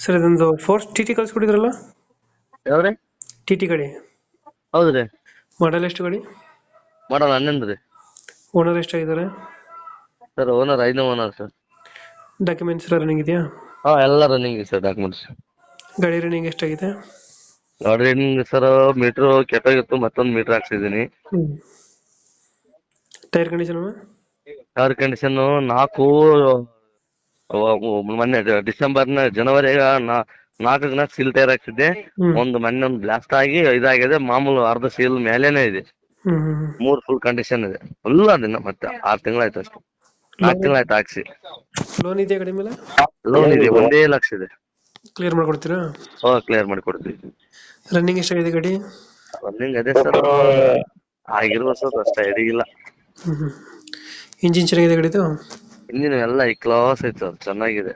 Sir ಇದೊಂದು Force T T ಕಳ್ಸ್ಕೊಟ್ಟಿದ್ರಲ್ಲ, ಯಾವ್ರಿ? ಟಿ ಟಿ ಗಾಡಿ ಹೌದ್ರಿ. ಮಾಡಲ್ ಎಷ್ಟು ಗಾಡಿ? ಮಾಡಲ್ 11 ರೀ. ಓನರ್ ಎಷ್ಟಾಗಿದ್ದಾರೆ? ಸರ್ ಓನರ್ 5ನೇ ಓನರ್ ಸರ್. ಡಾಕ್ಯುಮೆಂಟ್ಸ್ ಎಲ್ಲ ರನ್ನಿಂಗ್ ಇದೆಯಾ? ಹಾ ಎಲ್ಲ ರನ್ನಿಂಗ್ ಇದೆ ಸರ್ ಡಾಕ್ಯುಮೆಂಟ್ಸ್. ಗಾಡಿ ರನ್ನಿಂಗ್ ಎಷ್ಟಾಗಿದೆ? ಗಾಡಿ ರನ್ನಿಂಗ್ ಸರ್ ಮೀಟ್ರ್ ಕೆಟ್ಟೋಗಿತ್ತು, ಮತ್ತೊಂದು ಮೀಟ್ರ್ ಹಾಕ್ಸಿದೀನಿ. Tyre condition? ಕಾರ್ ಕಂಡೀಷನ್ 4 ಮೊನ್ನೆ ಜನವರಿ 4 ಸೀಲ್ ಟೈರ್ ಹಾಕ್ಸಿದ್ದೆ. ಒಂದು ಮೊನ್ನೆ ಒಂದು ಬ್ಲಾಸ್ಟ್ ಆಗಿ ಇದಾಗಿದೆ. ಮಾಮೂಲು ಅರ್ಧ ಸೀಲ್ ಮೇಲೇನೆ ಇದೆ. 3 ಫುಲ್ ಕಂಡೀಷನ್ ಇದೆ. ಫುಲ್ ಅದಿನ್ನ ಮತ್ತೆ 6 ತಿಂಗಳಾಯ್ತು ಅಷ್ಟೇ. 4 ತಿಂಗಳಾಯ್ತು ಹಾಕ್ಸಿ. ಲೋನ್ ಇದೆಯಾ ಗಾಡಿ ಮೇಲೆ? ಲೋನ್ ಇದೆ, 1 ಲಕ್ಷ ಇದೆ. ಕ್ಲಿಯರ್ ಮಾಡ್ಕೊಡ್ತೀರಾ? ಕ್ಲಿಯರ್ ಮಾಡಿ ಕೊಡ್ತೀವಿ. ರನ್ನಿಂಗ್ ಎಷ್ಟಾಗಿದೆ ಗಾಡಿ? ರನ್ನಿಂಗ್ ಅದೇ ಸರ್ ಆಗಿರುವ ಸರ್ ಅಷ್ಟೇ, ಎಡಿಗಿಲ್ಲ. ಇಂಜಿನ್ ಚೆನ್ನಾಗಿದೆ ಗಾಡಿದು? ಇಂಜಿನ್ ಎಲ್ಲ ಕ್ಲಾಸ್ ಐತೆ ಸರ್, ಚೆನ್ನಾಗಿದೆ.